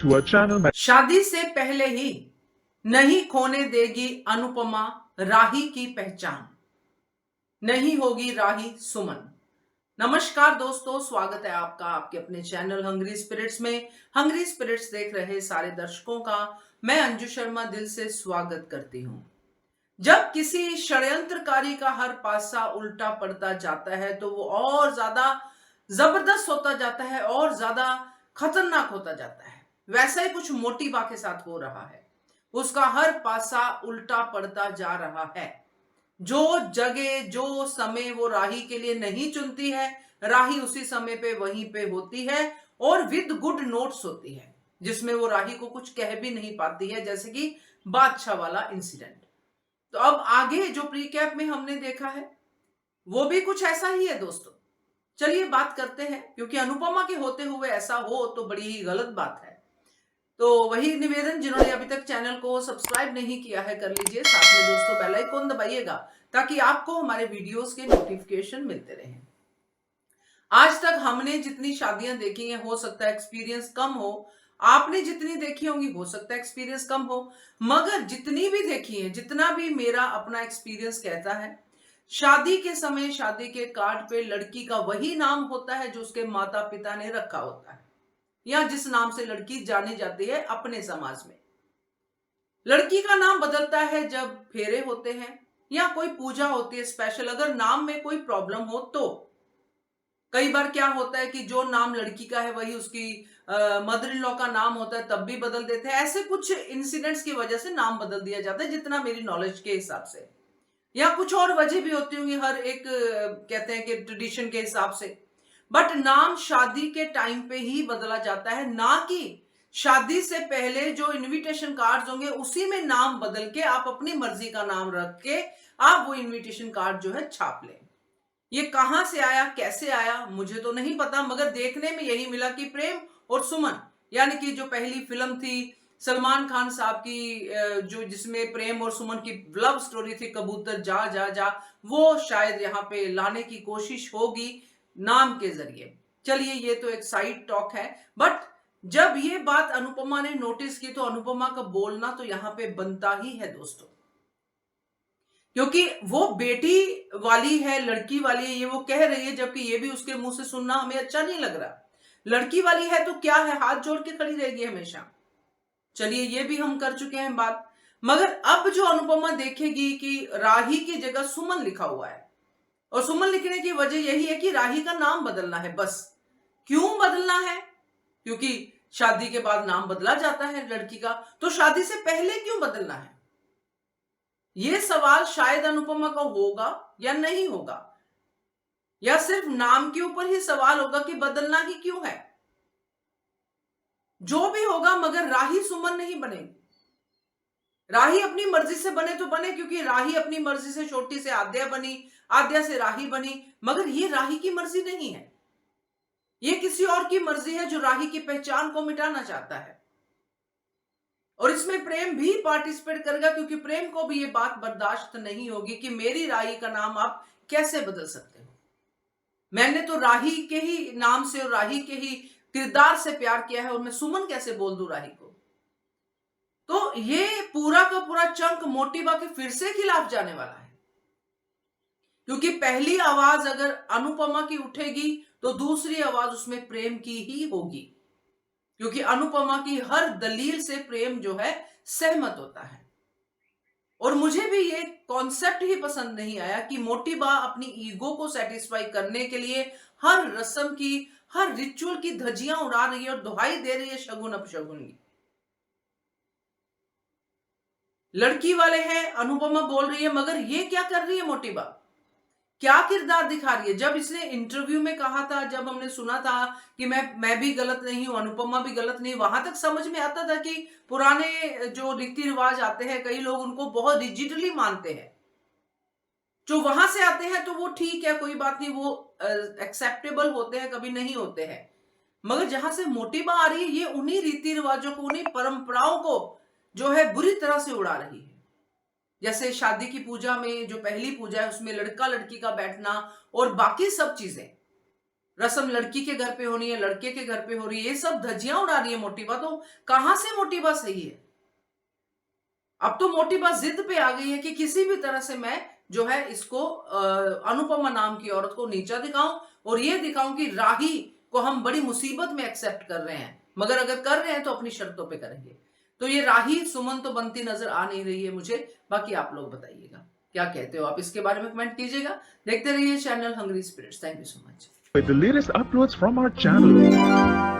to our channel. शादी से पहले ही नहीं खोने देगी अनुपमा राही की पहचान, नहीं होगी राही सुमन। नमस्कार दोस्तों, स्वागत है आपका आपके अपने चैनल हंग्री स्पिरिट्स में। हंग्री स्पिरिट्स देख रहे सारे दर्शकों का मैं अंजू शर्मा दिल से स्वागत करती हूं। जब किसी षड्यंत्रकारी का हर पासा उल्टा पड़ता जाता है तो वो और ज्यादा जबरदस्त होता जाता है और ज्यादा खतरनाक होता जाता है। वैसा ही कुछ मोटिबा के साथ हो रहा है। उसका हर पासा उल्टा पड़ता जा रहा है। जो जगह जो समय वो राही के लिए नहीं चुनती है, राही उसी समय पे वहीं पे होती है और विद गुड नोट्स होती है, जिसमें वो राही को कुछ कह भी नहीं पाती है, जैसे कि बादशाह वाला इंसिडेंट। तो अब आगे जो प्रीकैप में हमने देखा है वो भी कुछ ऐसा ही है दोस्तों। चलिए बात करते हैं, क्योंकि अनुपमा के होते हुए ऐसा हो तो बड़ी ही गलत बात है। तो वही निवेदन, जिन्होंने अभी तक चैनल को सब्सक्राइब नहीं किया है कर लीजिए, साथ में दोस्तों बेल आइकन दबाइएगा ताकि आपको हमारे वीडियोस के नोटिफिकेशन मिलते रहें। आज तक हमने जितनी शादियां देखी हैं, हो सकता है एक्सपीरियंस कम हो, आपने जितनी देखी होंगी हो सकता है एक्सपीरियंस कम हो, मगर जितनी भी देखी है, जितना भी मेरा अपना एक्सपीरियंस कहता है, शादी के समय शादी के कार्ड पे लड़की का वही नाम होता है जो उसके माता पिता ने रखा होता है, या जिस नाम से लड़की जानी जाती है अपने समाज में। लड़की का नाम बदलता है जब फेरे होते हैं या कोई पूजा होती है स्पेशल, अगर नाम में कोई प्रॉब्लम हो तो। कई बार क्या होता है कि जो नाम लड़की का है वही उसकी मदर इन लॉ का नाम होता है, तब भी बदल देते हैं। ऐसे कुछ इंसिडेंट्स की वजह से नाम बदल दिया जाता है, जितना मेरी नॉलेज के हिसाब से, या कुछ और वजह भी होती होंगी, हर एक कहते हैं कि ट्रेडिशन के हिसाब से। बट नाम शादी के टाइम पे ही बदला जाता है, ना कि शादी से पहले जो इनविटेशन कार्ड्स होंगे उसी में नाम बदल के आप अपनी मर्जी का नाम रख के आप वो इनविटेशन कार्ड जो है छाप लें। ये कहां से आया, कैसे आया, मुझे तो नहीं पता, मगर देखने में यही मिला कि प्रेम और सुमन, यानी कि जो पहली फिल्म थी सलमान खान साहब की, जो जिसमें प्रेम और सुमन की लव स्टोरी थी, कबूतर जा जा जा, वो शायद यहाँ पे लाने की कोशिश होगी नाम के जरिए। चलिए ये तो एक साइड टॉक है, बट जब ये बात अनुपमा ने नोटिस की तो अनुपमा का बोलना तो यहाँ पे बनता ही है दोस्तों, क्योंकि वो बेटी वाली है, लड़की वाली है, ये वो कह रही है, जबकि ये भी उसके मुंह से सुनना हमें अच्छा नहीं लग रहा। लड़की वाली है तो क्या है, हाथ जोड़ के खड़ी रहेगी हमेशा। चलिए ये भी हम कर चुके हैं बात, मगर अब जो अनुपमा देखेगी कि राही की जगह सुमन लिखा हुआ है, और सुमन लिखने की वजह यही है कि राही का नाम बदलना है बस। क्यों बदलना है? क्योंकि शादी के बाद नाम बदला जाता है लड़की का, तो शादी से पहले क्यों बदलना है? यह सवाल शायद अनुपमा का होगा या नहीं होगा, या सिर्फ नाम के ऊपर ही सवाल होगा कि बदलना ही क्यों है। जो भी होगा, मगर राही सुमन नहीं बनेगी। राही अपनी मर्जी से बने तो बने, क्योंकि राही अपनी मर्जी से छोटी से आद्या बनी, आद्या से राही बनी, मगर ये राही की मर्जी नहीं है, ये किसी और की मर्जी है जो राही की पहचान को मिटाना चाहता है। और इसमें प्रेम भी पार्टिसिपेट करेगा, क्योंकि प्रेम को भी ये बात बर्दाश्त नहीं होगी कि मेरी राही का नाम आप कैसे बदल सकते हो। मैंने तो राही के ही नाम से और राही के ही किरदार से प्यार किया है, और मैं सुमन कैसे बोल दूं राही को। तो ये पूरा का पूरा चंक मोटिबा के फिर से खिलाफ जाने वाला है, क्योंकि पहली आवाज अगर अनुपमा की उठेगी तो दूसरी आवाज उसमें प्रेम की ही होगी, क्योंकि अनुपमा की हर दलील से प्रेम जो है सहमत होता है। और मुझे भी ये कॉन्सेप्ट ही पसंद नहीं आया कि मोटिबा अपनी ईगो को सेटिस्फाई करने के लिए हर रस्म की, हर रिचुअल की धज्जियां उड़ा रही है और दुहाई दे रही है शगुन अपशगुन की। लड़की वाले हैं, अनुपमा बोल रही है, मगर ये क्या कर रही है मोटिबा, क्या किरदार दिखा रही है? जब इसने इंटरव्यू में कहा था, जब हमने सुना था कि मैं भी गलत नहीं हूं, अनुपमा भी गलत नहीं, वहां तक समझ में आता था कि पुराने जो रीति रिवाज आते हैं, कई लोग उनको बहुत रिजिडली मानते हैं। जो वहां से आते हैं तो वो ठीक है, कोई बात नहीं, वो एक्सेप्टेबल होते हैं, कभी नहीं होते हैं। मगर जहां से मोटिबा आ रही है, ये उन्हीं रीति रिवाजों को, उन्हीं परंपराओं को जो है बुरी तरह से उड़ा रही है। जैसे शादी की पूजा में, जो पहली पूजा है उसमें लड़का लड़की का बैठना और बाकी सब चीजें, रस्म लड़की के घर पे होनी है, लड़के के घर पे हो रही है, ये सब धज्जियां उड़ा रही है मोटिवा। तो कहां से मोटिवा सही है? अब तो मोटिवा जिद पे आ गई है कि किसी भी तरह से मैं जो है इसको अनुपमा नाम की औरत को नीचा दिखाऊं और ये दिखाऊं कि राही को हम बड़ी मुसीबत में एक्सेप्ट कर रहे हैं, मगर अगर कर रहे हैं तो अपनी शर्तों पे करेंगे। तो ये राही सुमन तो बनती नजर आ नहीं रही है मुझे। बाकी आप लोग बताइएगा क्या कहते हो, आप इसके बारे में कमेंट कीजिएगा। देखते रहिए channel Hungry Spirits. Thank you so much. With the latest uploads from our channel.